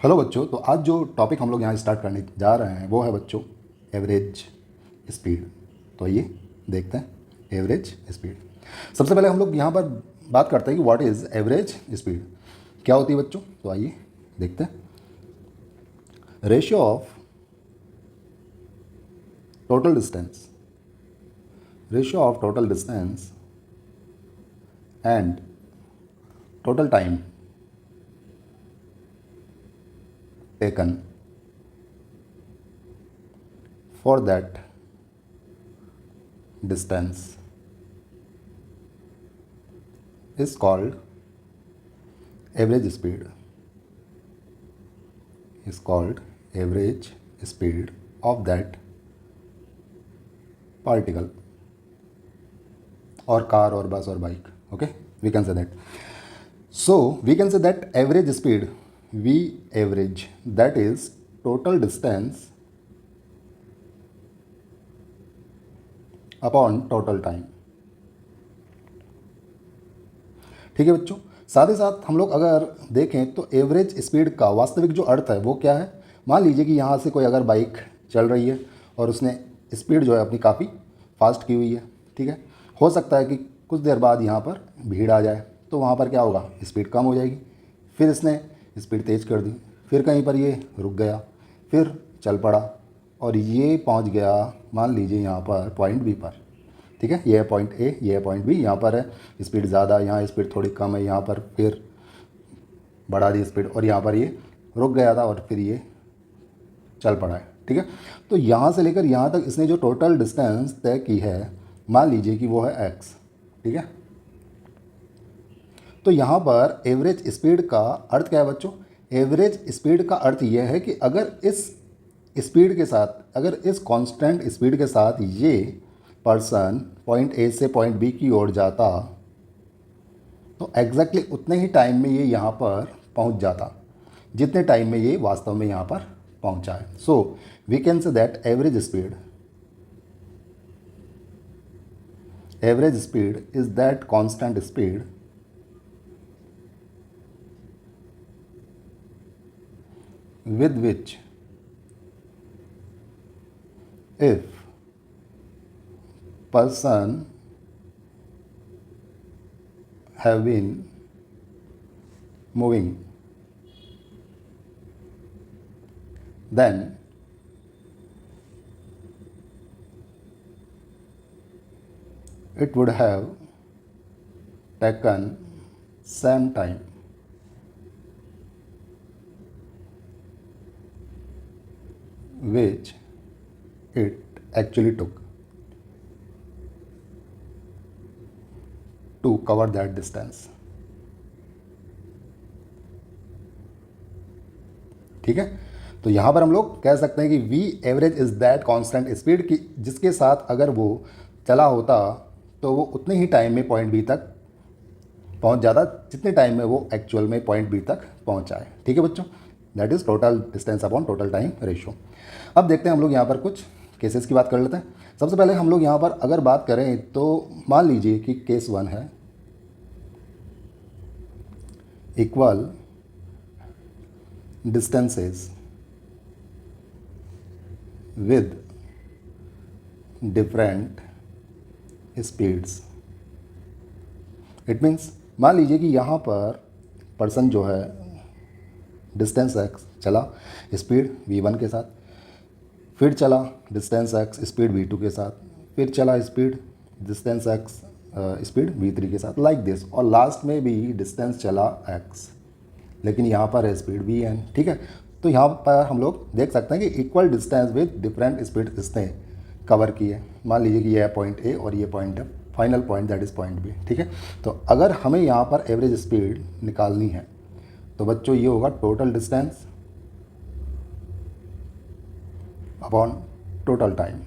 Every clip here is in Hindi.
हेलो बच्चों, तो आज जो टॉपिक हम लोग यहाँ स्टार्ट करने जा रहे हैं वो है बच्चों एवरेज स्पीड। तो आइए देखते हैं एवरेज स्पीड। सबसे पहले हम लोग यहाँ पर बात करते हैं कि व्हाट इज़ एवरेज स्पीड, क्या होती है बच्चों। तो आइए देखते हैं। Ratio of total distance, ratio of total distance and total time taken for that distance is called average speed, is called average speed of that particle or car or bus or bike. Okay, we can say that. So we can say that average speed, we average, that is total distance upon total time. ठीक है बच्चों, साथ ही साथ हम लोग अगर देखें तो एवरेज स्पीड का वास्तविक जो अर्थ है वो क्या है। मान लीजिए कि यहाँ से कोई अगर बाइक चल रही है और उसने स्पीड जो है अपनी काफ़ी फास्ट की हुई है, ठीक है। हो सकता है कि कुछ देर बाद यहाँ पर भीड़ आ जाए तो वहाँ पर क्या होगा, स्पीड कम हो जाएगी। फिर इसने स्पीड तेज़ कर दी, फिर कहीं पर ये रुक गया, फिर चल पड़ा और ये पहुंच गया मान लीजिए यहाँ पर पॉइंट बी पर। ठीक है, ये है पॉइंट ए, ये है पॉइंट बी। यहाँ पर है स्पीड ज़्यादा, यहाँ स्पीड थोड़ी कम है, यहाँ पर फिर बढ़ा दी स्पीड और यहाँ पर ये रुक गया था और फिर ये चल पड़ा है। ठीक है, तो यहाँ से लेकर यहाँ तक इसने जो टोटल डिस्टेंस तय की है मान लीजिए कि वो है एक्स। ठीक है, तो यहाँ पर एवरेज स्पीड का अर्थ क्या है बच्चों। एवरेज स्पीड का अर्थ यह है कि अगर इस स्पीड के साथ, अगर इस कांस्टेंट स्पीड के साथ ये पर्सन पॉइंट ए से पॉइंट बी की ओर जाता तो एग्जैक्टली उतने ही टाइम में ये यहाँ पर पहुँच जाता जितने टाइम में ये वास्तव में यहाँ पर पहुँचा है। So we can say that average speed is that constant speed with which if person have been moving then it would have taken same time which it actually took to cover that distance। ठीक है, तो यहाँ पर हम लोग कह सकते हैं कि V average is that constant speed की जिसके साथ अगर वो चला होता तो वो उतने ही टाइम में पॉइंट बी तक पहुँच जाता जितने टाइम में वो एक्चुअल में पॉइंट बी तक पहुँचा है। ठीक है बच्चों, that is total distance upon total time ratio. अब देखते हैं हम लोग यहाँ पर कुछ केसेस की बात कर लेते हैं। सबसे पहले हम लोग यहाँ पर अगर बात करें तो मान लीजिए कि केस 1 है equal distances with different speeds. It means मान लीजिए कि यहाँ पर पर्सन जो है डिस्टेंस एक्स चला स्पीड v1 के साथ, फिर चला डिस्टेंस एक्स स्पीड v2 के साथ, फिर चला speed distance x speed v3 के साथ, लाइक दिस, और लास्ट में भी डिस्टेंस चला x लेकिन यहाँ पर है स्पीड vn। ठीक है, तो यहाँ पर हम लोग देख सकते हैं कि equal distance with different speed इसने कवर की है। मान लीजिए कि यह है पॉइंट ए और ये पॉइंट है final point that is point B. ठीक है, तो अगर हमें यहाँ पर एवरेज स्पीड निकालनी है तो बच्चों ये होगा total distance upon total time.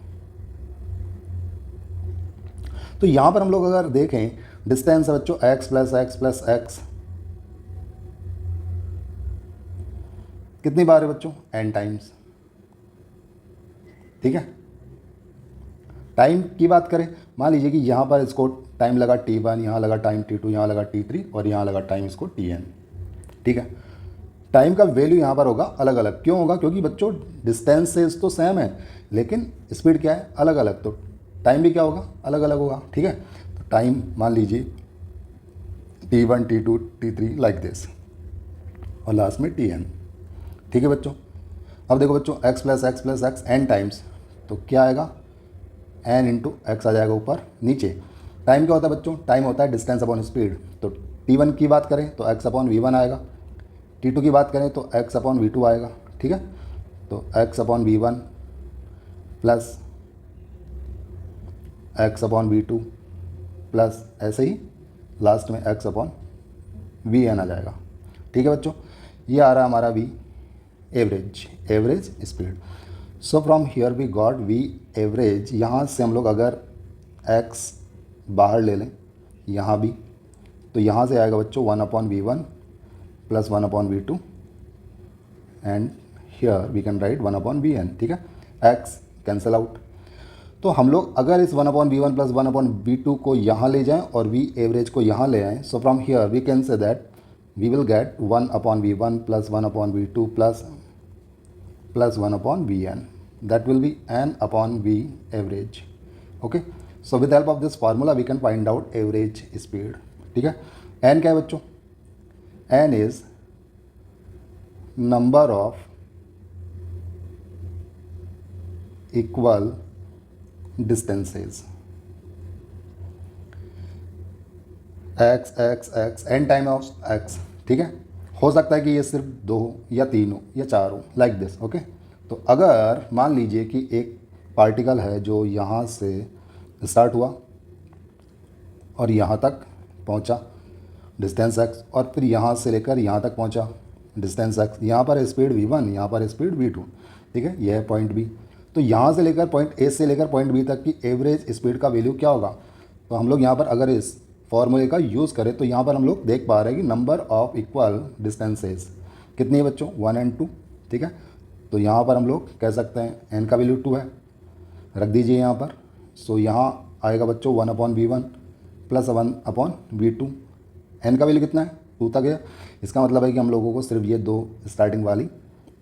तो यहाँ पर हम लोग अगर देखें डिस्टेंस है बच्चों x plus x plus x, कितनी बार है बच्चों, n टाइम्स। ठीक है, टाइम की बात करें मान लीजिए कि यहाँ पर इसको टाइम लगा t1, यहाँ लगा टाइम t2, यहाँ लगा t3 और यहाँ लगा टाइम इसको tn। ठीक है, टाइम का वैल्यू यहाँ पर होगा अलग अलग। क्यों होगा? क्योंकि बच्चों डिस्टेंसेस तो सेम है लेकिन स्पीड क्या है? अलग अलग। तो टाइम भी क्या होगा? अलग अलग होगा। ठीक है, तो टाइम मान लीजिए T1 T2 T3 like this और लास्ट में Tn। ठीक है बच्चों, अब देखो बच्चों x plus x plus x n times, तो क्या आएगा? n इंटू एक्स आ जाएगा ऊपर नीचे। टाइम क्या होता है बच्चों? टाइम होता है डिस्टेंस अपॉन स्पीड। तो T1 की बात करें तो x अपॉन V1 आएगा, T2 की बात करें तो x अपॉन V2 आएगा। ठीक है, तो x upon V1 plus x upon V2 plus ऐसे ही लास्ट में x अपॉन Vn आ जाएगा। ठीक है बच्चों, ये आ रहा है हमारा V average speed. So from here we got V average. यहाँ से हम लोग अगर x बाहर ले लें यहाँ भी, तो यहाँ से आएगा बच्चों 1/V1 plus 1/V2 and here we can write 1/Vn। ठीक है, x कैंसिल आउट। तो हम लोग अगर इस 1/V1 प्लस 1/V2 को यहाँ ले जाएं और V एवरेज को यहाँ ले आएँ, so from here we can say that we will get 1/V1 plus 1/V2 plus 1/Vn, that will be n upon V average. Okay, so with the help of this formula we can find out average speed. ठीक है, n क्या है बच्चों? n is number of equal distances x n time of x। ठीक है, हो सकता है कि ये सिर्फ 2 या 3 हो या 4 हो लाइक दिस। ओके, तो अगर मान लीजिए कि एक पार्टिकल है जो यहाँ से स्टार्ट हुआ और यहाँ तक पहुँचा डिस्टेंस x, और फिर यहाँ से लेकर यहाँ तक पहुँचा डिस्टेंस x। यहाँ पर है स्पीड V1, यहाँ पर है स्पीड V2। ठीक है, यह है पॉइंट B। तो यहाँ से लेकर पॉइंट A से लेकर पॉइंट B तक की एवरेज स्पीड का वैल्यू क्या होगा? तो हम लोग यहाँ पर अगर इस फॉर्मूले का यूज़ करें तो यहाँ पर हम लोग देख पा रहे हैं कि नंबर ऑफ इक्वल डिस्टेंसेस कितनी है बच्चों? 1 और 2। ठीक है, तो यहाँ पर हम लोग कह सकते हैं n का वैल्यू 2 है, रख दीजिए यहाँ पर। सो यहाँ आएगा बच्चों 1/V1 प्लस 1/V2। n का वैल्यू कितना है? 2 तक है। इसका मतलब है कि हम लोगों को सिर्फ ये 2 स्टार्टिंग वाली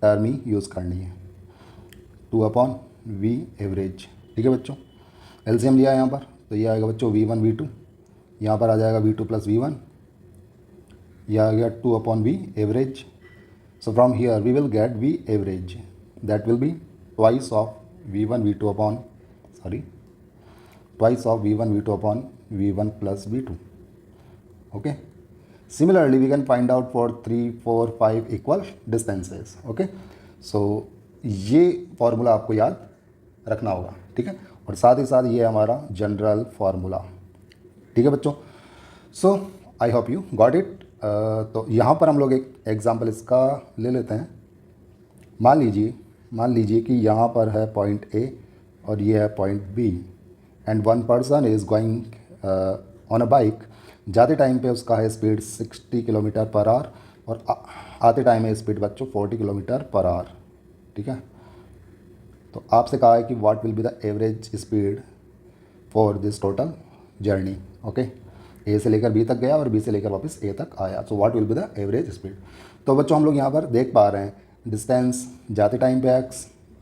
टर्म ही यूज़ करनी है, 2/V एवरेज। ठीक है बच्चों, एलसीएम लिया है यहाँ पर, तो ये आएगा बच्चों V1 V2, यहाँ पर आ जाएगा V2 प्लस V1, यह आ गया 2/V average. So from here we will get V average, that will be twice of V1 V2 upon twice of V1 V2 upon V1 plus V2। Okay, similarly we can find out for 3, 4, 5 equal distances. Okay, so ये फॉर्मूला आपको याद रखना होगा। ठीक है, और साथ ही साथ ये हमारा जनरल फार्मूला। ठीक है बच्चों, so I hope you got it. तो यहाँ पर हम लोग एक एग्जांपल इसका ले लेते हैं। मान लीजिए कि यहाँ पर है पॉइंट A और ये है point B and one person is going on a bike. जाते टाइम पे उसका है स्पीड 60 किलोमीटर पर आवर और आते टाइम है स्पीड बच्चों 40 किलोमीटर पर आवर। ठीक है, तो आपसे कहा है कि what will be the average speed for this total journey. Okay, A से लेकर बी तक गया और बी से लेकर वापस ए तक आया, so what will be the average speed. तो बच्चों हम लोग यहाँ पर देख पा रहे हैं डिस्टेंस जाते टाइम पे x,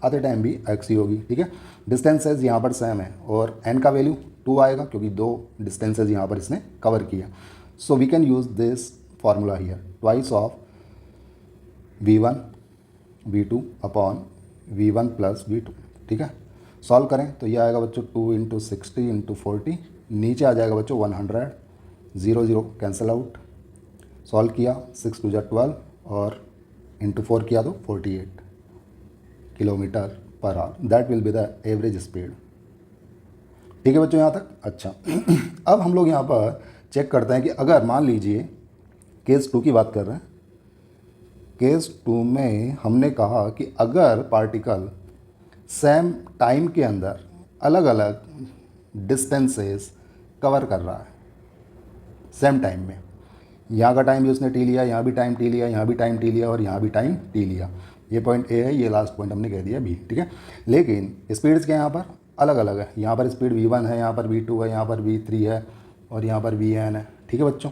आते टाइम भी x ही होगी। ठीक है, डिस्टेंसेज यहाँ पर सेम है और n का वैल्यू 2 आएगा क्योंकि 2 डिस्टेंसेज यहाँ पर इसने कवर किया। So we can use this formula here, twice of V1 V2 upon V1 plus V2। ठीक है, सॉल्व करें तो ये आएगा बच्चों 2 × 60 × 40, नीचे आ जाएगा बच्चों 100, 0 0 कैंसिल आउट। सॉल्व किया 6 × 2 = 12 और इंटू 4 किया तो 48 kilometre per our, that will be the average speed. ठीक है बच्चों यहाँ तक? अच्छा अब हम लोग यहाँ पर चेक करते हैं कि अगर मान लीजिए केस 2 की बात कर रहे हैं। केस 2 में हमने कहा कि अगर पार्टिकल सेम टाइम के अंदर अलग अलग डिस्टेंसेस कवर कर रहा है सेम टाइम में, यहाँ का टाइम भी उसने टी लिया, यहाँ भी टाइम टी लिया, यहाँ भी टाइम टी लिया और यहाँ भी टाइम टी लिया। ये पॉइंट ए है, ये लास्ट पॉइंट हमने कह दिया बी। ठीक है, लेकिन स्पीड्स क्या यहाँ पर अलग अलग है। यहाँ पर स्पीड V1 है, यहाँ पर V2 है, यहाँ पर V3 है और यहाँ पर Vn है। ठीक है बच्चों,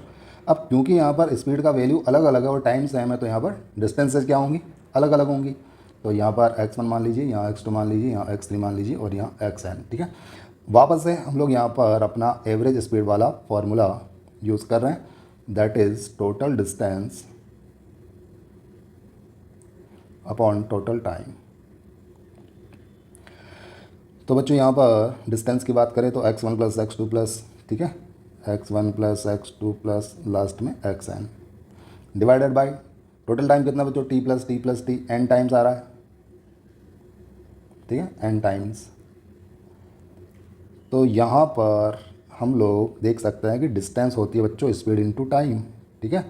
अब क्योंकि यहाँ पर स्पीड का वैल्यू अलग अलग है और टाइम सेम है, तो यहाँ पर डिस्टेंसेज क्या होंगी, अलग अलग होंगी। तो यहाँ पर x1 मान लीजिए, यहाँ x2 मान लीजिए, यहाँ x3 मान लीजिए और यहाँ xn, ठीक है। वापस से हम लोग यहाँ पर अपना एवरेज स्पीड वाला फॉर्मूला यूज़ कर रहे हैं, that is total distance upon total time. तो बच्चों यहाँ पर डिस्टेंस की बात करें तो x1 प्लस x2 प्लस, ठीक है, x1 plus x2 plus last में xn divided by total time कितना बच्चों, t plus t n times आ रहा है, ठीक है, n टाइम्स। तो यहाँ पर हम लोग देख सकते हैं कि डिस्टेंस होती है बच्चों स्पीड इनटू टाइम, ठीक है।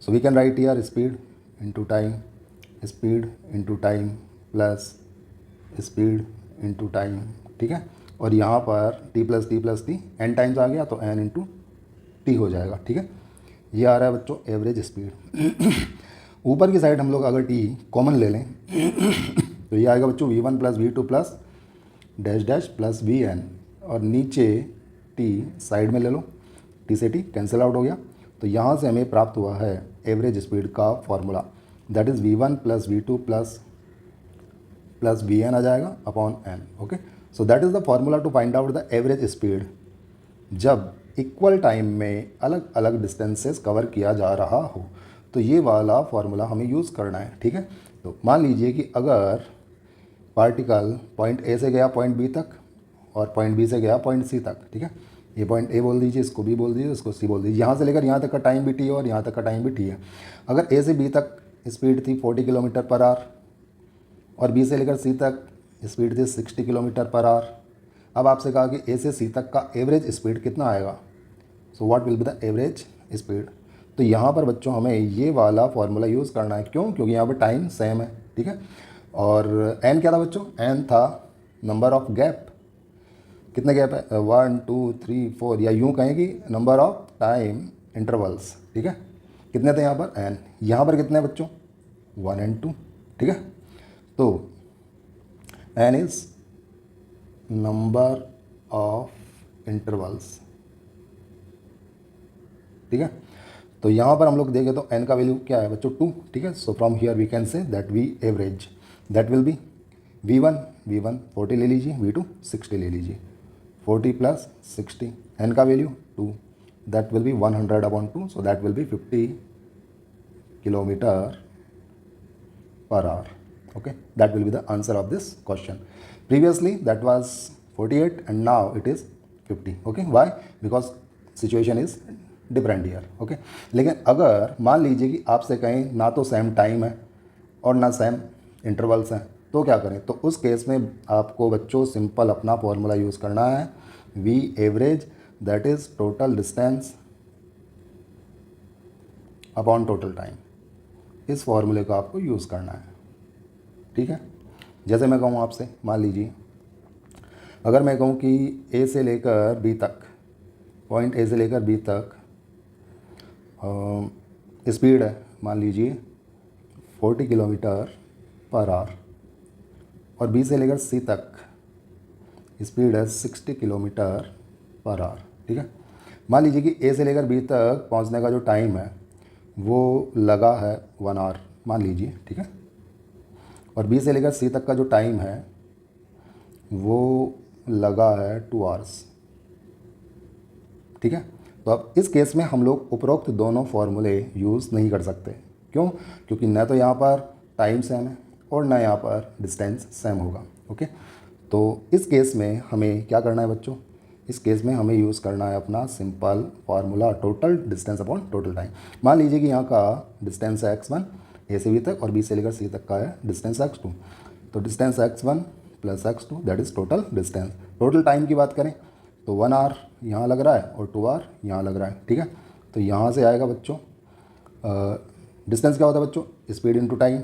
So we can write here speed into time, speed into time plus speed into time, ठीक है। और यहाँ पर t plus t n times आ गया तो n इंटू टी हो जाएगा, ठीक है। ये आ रहा है बच्चों एवरेज स्पीड। ऊपर की साइड हम लोग अगर t कॉमन ले लें तो ये आएगा बच्चों v1 plus v2 plus dash dash plus vn, और नीचे t साइड में ले लो, t से t कैंसिल आउट हो गया। तो यहाँ से हमें प्राप्त हुआ है एवरेज स्पीड का formula, that is v1 plus v2 plus vn आ जाएगा upon n, okay. So that is the formula to find out the average speed जब इक्वल टाइम में अलग अलग डिस्टेंसेस कवर किया जा रहा हो। तो ये वाला फॉर्मूला हमें यूज़ करना है, ठीक है। तो मान लीजिए कि अगर पार्टिकल पॉइंट ए से गया पॉइंट बी तक और पॉइंट बी से गया पॉइंट सी तक, ठीक है। ये पॉइंट ए बोल दीजिए, इसको बी बोल दीजिए, इसको सी बोल दीजिए। यहाँ से लेकर यहाँ तक का टाइम भी टी है और यहाँ तक का टाइम भी टी है। अगर ए से बी तक स्पीड थी 40 किलोमीटर पर आवर और बी से लेकर सी तक स्पीड थी 60 किलोमीटर पर आवर। अब आपसे कहा कि ए से सी तक का एवरेज स्पीड कितना आएगा, so what will be the average speed. तो यहाँ पर बच्चों हमें ये वाला फॉर्मूला यूज़ करना है, क्यों, क्योंकि यहाँ पर टाइम सेम है, ठीक है। और एन क्या था बच्चों, एन था नंबर ऑफ गैप, कितने गैप है 1 2 3 4, या यूँ कहें कि नंबर ऑफ टाइम इंटरवल्स, ठीक है। कितने थे यहाँ पर एन, यहाँ पर कितने हैं बच्चों 1 and 2, ठीक है। तो N is number of intervals, ठीक है। तो यहाँ पर हम लोग देखें तो n का वैल्यू क्या है बच्चों 2, ठीक है। So from here we can say that V average that will be v1 40 ले लीजिए, v2 60 ले लीजिए, 40 प्लस 60, n का value 2, that will be 100 upon 2, so that will be 50 kilometre per hour, okay. That will be the answer of this question. Previously that was 48 and now it is 50, okay। why, because situation is different year, okay. लेकिन अगर मान लीजिए कि आपसे कहें ना तो सेम टाइम है और ना सेम इंटरवल्स हैं, तो क्या करें, तो उस केस में आपको बच्चों सिंपल अपना फॉर्मूला यूज़ करना है, V average that is total distance upon total time. इस फॉर्मूले को आपको यूज़ करना है, ठीक है। जैसे मैं कहूँ आपसे, मान लीजिए अगर मैं कहूँ कि ए से लेकर बी तक, पॉइंट ए से लेकर बी तक स्पीड है मान लीजिए 40 किलोमीटर पर आवर और बी से लेकर सी तक स्पीड है 60 किलोमीटर पर आवर, ठीक है। मान लीजिए कि ए से लेकर बी तक पहुंचने का जो टाइम है वो लगा है 1 आवर मान लीजिए, ठीक है। और बी से लेकर सी तक का जो टाइम है वो लगा है 2 आवर्स, ठीक है। तो अब इस केस में हम लोग उपरोक्त दोनों फार्मूले यूज़ नहीं कर सकते, क्यों, क्योंकि न तो यहाँ पर टाइम सेम है और न यहाँ पर डिस्टेंस सेम होगा, ओके। तो इस केस में हमें क्या करना है बच्चों, इस केस में हमें यूज़ करना है अपना simple formula total distance upon total time. मान लीजिए कि यहाँ का डिस्टेंस है x1 ए से बी तक और बी से लेकर सी तक का है डिस्टेंस x2। तो distance x1 plus x2 that is total distance. Total time की बात करें तो 1 आवर यहाँ लग रहा है और 2 आवर यहाँ लग रहा है, ठीक है। तो यहाँ से आएगा बच्चों डिस्टेंस क्या होता है बच्चों, स्पीड इनटू टाइम।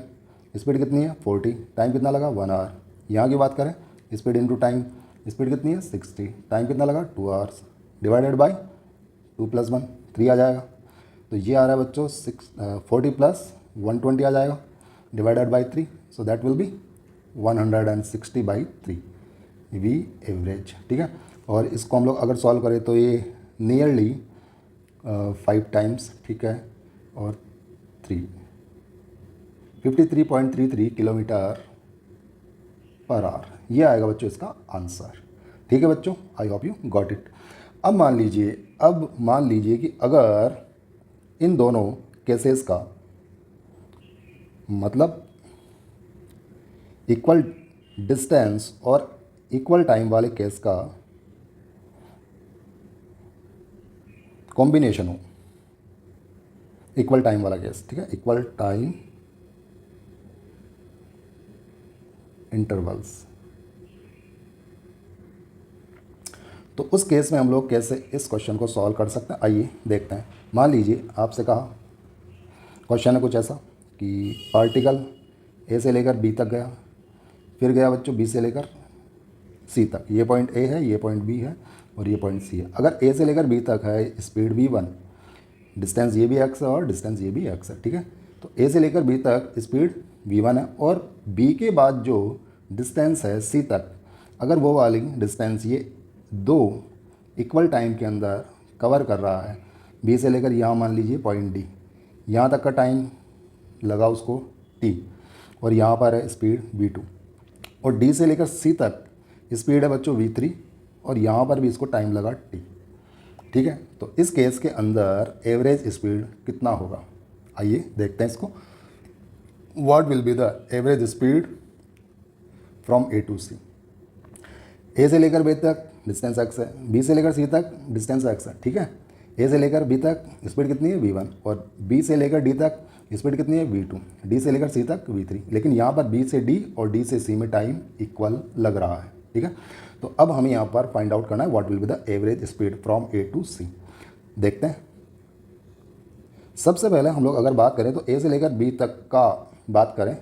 स्पीड कितनी है 40, टाइम कितना लगा 1 आवर। यहाँ की बात करें स्पीड इनटू टाइम, स्पीड कितनी है 60, टाइम कितना लगा 2 आवर्स, डिवाइडेड बाय 2 + 1 3 आ जाएगा। तो ये आ रहा है बच्चों 40 + 120 आ जाएगा, divided by 3, so that will be 160/3 V average, ठीक है। और इसको हम लोग अगर सॉल्व करें तो ये नियरली 5 टाइम्स, ठीक है, और 3 53.33 किलोमीटर पर आवर, ये आएगा बच्चों इसका आंसर। ठीक है बच्चों, आई होप यू गॉट इट। अब मान लीजिए कि अगर इन दोनों केसेस का मतलब इक्वल डिस्टेंस और इक्वल टाइम वाले केस का कॉम्बिनेशन हो, इक्वल टाइम वाला केस, ठीक है, इक्वल टाइम इंटरवल्स, तो उस केस में हम लोग कैसे इस क्वेश्चन को सॉल्व कर सकते हैं, आइए देखते हैं। मान लीजिए आपसे कहा, क्वेश्चन है कुछ ऐसा कि पार्टिकल ए से लेकर बी तक गया, फिर गया बच्चों बी से लेकर सी तक, ये पॉइंट ए है, ये पॉइंट बी है और ये पॉइंट सी है। अगर ए से लेकर बी तक है स्पीड v1, डिस्टेंस ये भी एक्स है और डिस्टेंस ये भी एक्स है, ठीक है। तो ए से लेकर बी तक स्पीड v1 है और बी के बाद जो डिस्टेंस है सी तक, अगर वो वाली डिस्टेंस ये दो इक्वल टाइम के अंदर कवर कर रहा है, बी से लेकर यहाँ मान लीजिए पॉइंट डी, यहाँ तक का टाइम लगा उसको t, और यहाँ पर है स्पीड v2, और डी से लेकर सी तक स्पीड है बच्चों v3, और यहाँ पर भी इसको टाइम लगा t, ठीक है। तो इस केस के अंदर एवरेज स्पीड कितना होगा, आइए देखते हैं इसको। What will be the average speed from A to C. A से लेकर बी तक डिस्टेंस एक्स है, बी से लेकर सी तक डिस्टेंस एक्स है, ठीक है। ए से लेकर बी तक स्पीड कितनी है v1, और बी से लेकर डी तक स्पीड कितनी है v2, डी से लेकर सी तक v3, लेकिन यहाँ पर बी से डी और डी से सी में टाइम इक्वल लग रहा है, ठीक है। तो अब हमें यहाँ पर फाइंड आउट करना है what will be the average speed from A to C. देखते हैं। सबसे पहले हम लोग अगर बात करें तो ए से लेकर बी तक का बात करें,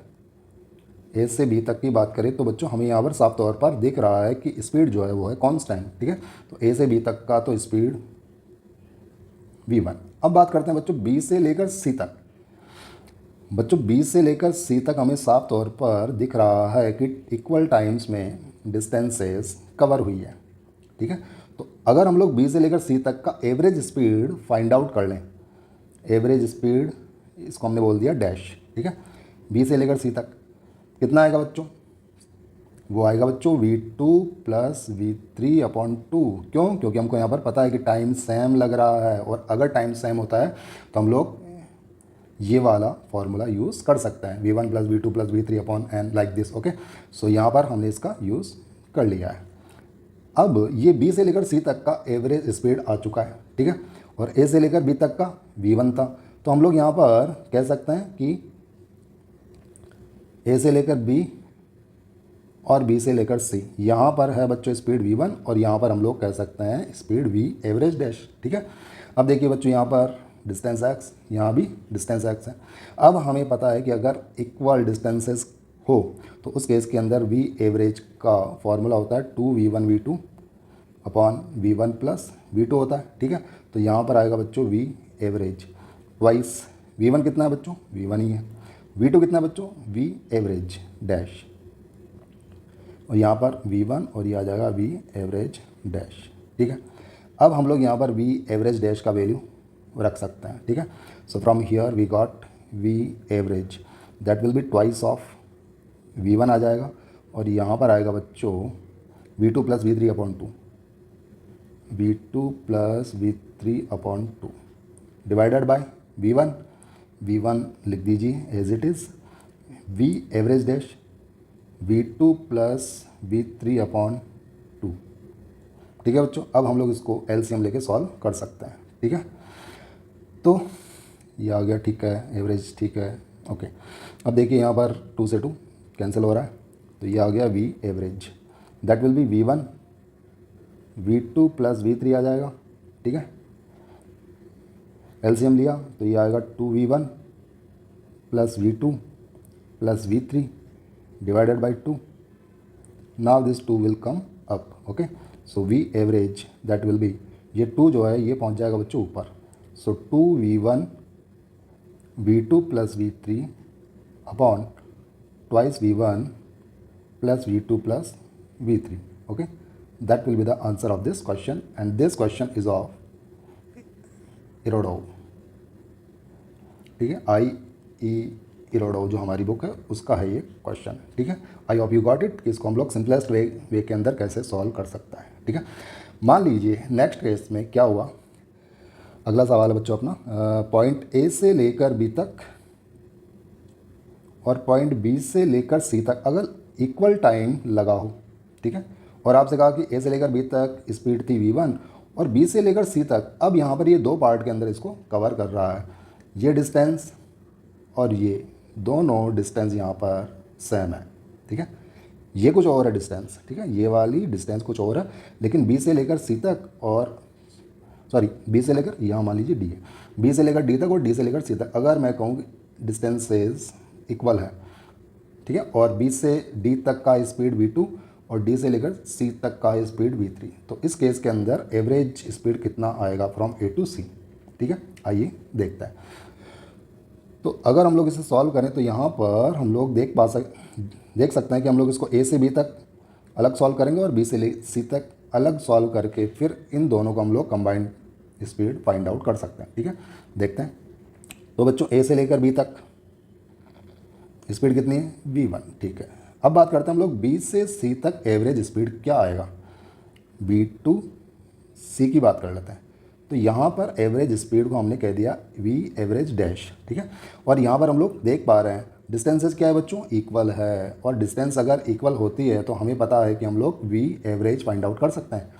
ए से बी तक की बात करें तो बच्चों हमें यहाँ पर साफ तौर पर दिख रहा है कि स्पीड जो है वो है कांस्टेंट, ठीक है। तो ए से बी तक का तो स्पीड v1। अब बात करते हैं बच्चों बी से लेकर सी तक। बच्चों बी से लेकर सी तक हमें साफ तौर पर दिख रहा है कि इक्वल टाइम्स में डिस्टेंसेस कवर हुई है, ठीक है। तो अगर हम लोग बी से लेकर सी तक का एवरेज स्पीड फाइंड आउट कर लें, एवरेज स्पीड इसको हमने बोल दिया डैश, ठीक है। बी से लेकर सी तक कितना आएगा बच्चों, वो आएगा बच्चों v2 प्लस v3/2। क्यों? क्योंकि हमको यहाँ पर पता है कि टाइम सेम लग रहा है, और अगर टाइम सेम होता है तो हम लोग ये वाला फॉर्मूला यूज़ कर सकते हैं, v1 plus v2 plus v3/n like this, okay. So यहाँ पर हमने इसका यूज़ कर लिया है। अब ये बी से लेकर सी तक का एवरेज स्पीड आ चुका है, ठीक है, और ए से लेकर बी तक का v1 था। तो हम लोग यहाँ पर कह सकते हैं कि ए से लेकर बी और बी से लेकर सी, यहाँ पर है बच्चों स्पीड v1, और यहाँ पर हम लोग कह सकते हैं स्पीड v एवरेज डैश, ठीक है। अब देखिए बच्चों यहाँ पर डिस्टेंस x, यहाँ भी डिस्टेंस x है। अब हमें पता है कि अगर इक्वल डिस्टेंसेस हो तो उस केस के अंदर v एवरेज का फॉर्मूला होता है 2v1 v2 upon v1 plus v2 होता है, ठीक है। तो यहाँ पर आएगा बच्चों v एवरेज ट्वाइस v1 कितना है बच्चों, v1 ही है, v2 कितना है बच्चों, v एवरेज डैश, और यहाँ पर v1 और ये आ जाएगा v एवरेज डैश, ठीक है। अब हम लोग यहाँ पर v एवरेज डैश का वैल्यू रख सकते हैं, ठीक है। So from here we got v average that will be twice of v1 आ जाएगा, और यहाँ पर आएगा बच्चों v2 plus v3/2, v2 plus v3/2 divided by v1 लिख दीजिए as it is, v average dash v2 plus v3/2, ठीक है बच्चों। अब हम लोग इसको एलसीएम लेके सॉल्व कर सकते हैं, ठीक है। तो ये आ गया, ठीक है, एवरेज ठीक है, ओके। अब देखिए यहाँ पर 2 से 2 कैंसिल हो रहा है, तो ये आ गया v average that will be v1 v2 plus v3 आ जाएगा, ठीक है। एलसीएम लिया तो ये आएगा 2v1 plus v2 plus v3 divided by 2. Now this 2 will come up, okay. So v average that will be, ये 2 जो है ये पहुंच जाएगा बच्चों ऊपर, so 2v1 v2 plus v3 upon twice v1 plus v2 plus v3, okay. That will be the answer of this question, and this question is of Irodov, ठीक है, आई ई इरोडोव जो हमारी बुक है उसका है ये क्वेश्चन, ठीक है। आई होप यू गॉट इट कि इसको हम लोग सिंपलेस्ट वे के अंदर कैसे सॉल्व कर सकता है, ठीक है। मान लीजिए नेक्स्ट केस में क्या हुआ, अगला सवाल है बच्चों अपना, पॉइंट ए से लेकर बी तक और पॉइंट बी से लेकर सी तक अगर इक्वल टाइम लगा हो, ठीक है, और आपसे कहा कि ए से लेकर बी तक स्पीड थी v1 और बी से लेकर सी तक, अब यहाँ पर ये दो पार्ट के अंदर इसको कवर कर रहा है, ये डिस्टेंस और ये दोनों डिस्टेंस यहाँ पर सेम है, ठीक है, ये कुछ और है डिस्टेंस, ठीक है, ये वाली डिस्टेंस कुछ और है, लेकिन बी से लेकर सी तक और सॉरी बी से लेकर यहाँ मान लीजिए डी है, बी से लेकर डी तक और डी से लेकर सी तक अगर मैं कहूँ डिस्टेंसेस इक्वल है, ठीक है, और बी से डी तक का स्पीड v2 और डी से लेकर सी तक का स्पीड v3, तो इस केस के अंदर एवरेज स्पीड कितना आएगा फ्रॉम ए टू सी, ठीक है, आइए देखते हैं। तो अगर हम लोग इसे सॉल्व करें तो यहाँ पर हम लोग देख सकते हैं कि हम लोग इसको ए से बी तक अलग सॉल्व करेंगे और बी से सी तक अलग सॉल्व करके फिर इन दोनों को हम लोग कंबाइंड स्पीड फाइंड आउट कर सकते हैं, ठीक है, देखते हैं। तो बच्चों ए से लेकर बी तक स्पीड कितनी है v1, ठीक है। अब बात करते हैं हम लोग बी से सी तक एवरेज स्पीड क्या आएगा, v2 सी की बात कर लेते हैं। तो यहाँ पर एवरेज स्पीड को हमने कह दिया v एवरेज डैश, ठीक है, और यहाँ पर हम लोग देख पा रहे हैं डिस्टेंसेस क्या है बच्चों, इक्वल है, और डिस्टेंस अगर इक्वल होती है तो हमें पता है कि हम लोग v एवरेज फाइंड आउट कर सकते हैं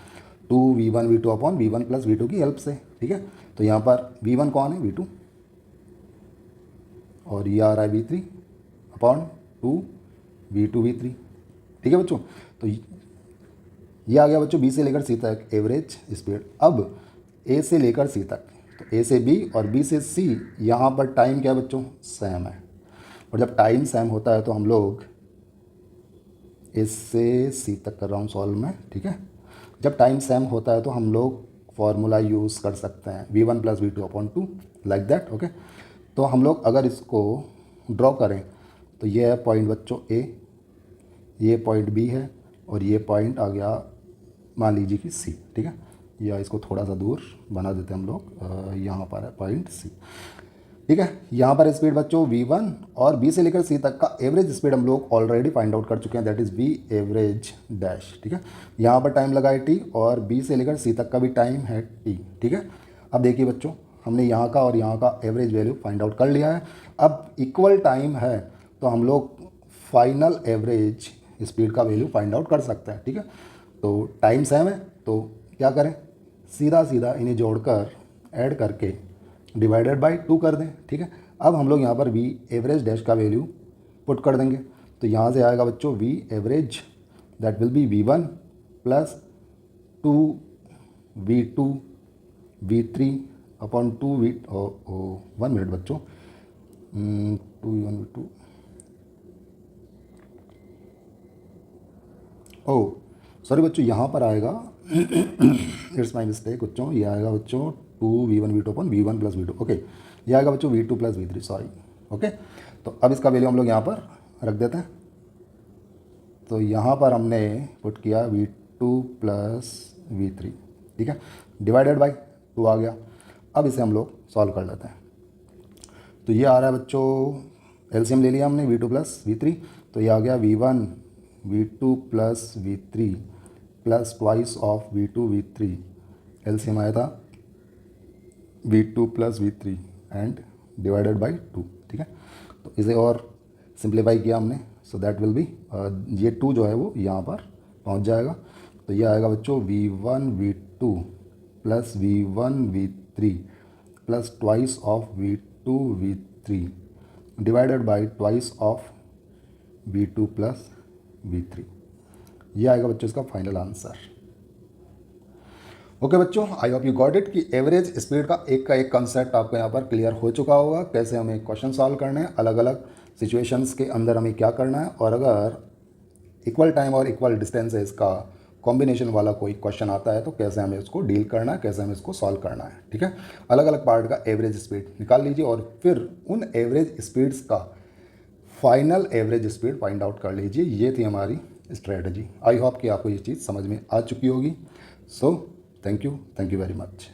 2v1 v2 upon v1 plus v2 की हेल्प से, ठीक है। तो यहाँ पर v1 कौन है, v2, और ये आ रहा है v3 अपॉन 2v2 v3, ठीक है बच्चों। तो ये आ गया बच्चों बी से लेकर सी तक एवरेज स्पीड। अब ए से लेकर सी तक, तो ए से बी और बी से सी, यहाँ पर टाइम क्या है बच्चों, सेम है, और जब टाइम सेम होता है तो हम लोग ए से सी तक कर रहा हूँ सॉल्व में, ठीक है, जब टाइम सेम होता है तो हम लोग फॉर्मूला यूज़ कर सकते हैं v1 plus v2 upon 2 like that, okay. तो हम लोग अगर इसको ड्रॉ करें तो ये है पॉइंट बच्चों ए, ये पॉइंट बी है, और ये पॉइंट आ गया मान लीजिए कि सी, ठीक है, या इसको थोड़ा सा दूर बना देते हैं हम लोग, यहाँ पर है पॉइंट सी, ठीक है। यहाँ पर स्पीड बच्चों v1 और b से लेकर c तक का एवरेज स्पीड हम लोग ऑलरेडी फाइंड आउट कर चुके हैं, that is v average dash, ठीक है। यहाँ पर टाइम लगा है t और b से लेकर c तक का भी टाइम है t, ठीक है। अब देखिए बच्चों हमने यहाँ का और यहाँ का एवरेज वैल्यू फाइंड आउट कर लिया है। अब इक्वल टाइम है तो हम लोग फाइनल एवरेज स्पीड का वैल्यू फाइंड आउट कर सकते हैं, ठीक है। तो टाइम सेम है तो क्या करें, सीधा सीधा इन्हें जोड़कर ऐड करके डिवाइडेड बाय 2 कर दें, ठीक है। अब हम लोग यहाँ पर v एवरेज डैश का वैल्यू पुट कर देंगे, तो यहाँ से आएगा बच्चों v average that will be v1 plus 2v2 v3 upon 2v 1 minute बच्चों 2v1 v2 ओह सॉरी बच्चों, यहाँ पर आएगा इट्स माई मिस्टेक बच्चों, ये आएगा बच्चों 2v1 v2 upon v1 plus v2, okay, ये आएगा बच्चों v2 plus v3, sorry, okay. तो अब इसका वैल्यू हम लोग यहाँ पर रख देते हैं। तो यहाँ पर हमने पुट किया v2 प्लस v3, ठीक है, डिवाइडेड बाई 2 आ गया। अब इसे हम लोग सॉल्व कर लेते हैं। तो ये आ रहा है बच्चों, एलसीएम ले लिया हमने v2 प्लस v3, तो ये आ गया v1 v2 plus v3 plus twice of v2 v3, LCM आया था v2 plus v3 and divided by 2, ठीक है। तो इसे और सिंप्लीफाई किया हमने, सो दैट विल बी ये 2 जो है वो यहाँ पर पहुँच जाएगा। तो ये आएगा बच्चों v1 v2 plus v1 v3 plus twice of v2 v3 divided by twice of v2 plus v3, ये आएगा बच्चों इसका फाइनल आंसर। ओके बच्चों, आई होप यू गॉट इट कि एवरेज स्पीड का एक कंसेप्ट आपको यहाँ पर क्लियर हो चुका होगा, कैसे हमें क्वेश्चन सॉल्व करने हैं, अलग अलग सिचुएशंस के अंदर हमें क्या करना है, और अगर इक्वल टाइम और इक्वल डिस्टेंसेस का कॉम्बिनेशन वाला कोई क्वेश्चन आता है तो कैसे हमें उसको डील करना है, कैसे हमें इसको सॉल्व करना है, ठीक है। अलग अलग पार्ट का एवरेज स्पीड निकाल लीजिए और फिर उन एवरेज स्पीड्स का final average speed find out कर लीजिए। ये थी हमारी स्ट्रेटजी। आई होप कि आपको ये चीज़ समझ में आ चुकी होगी। So thank you very much.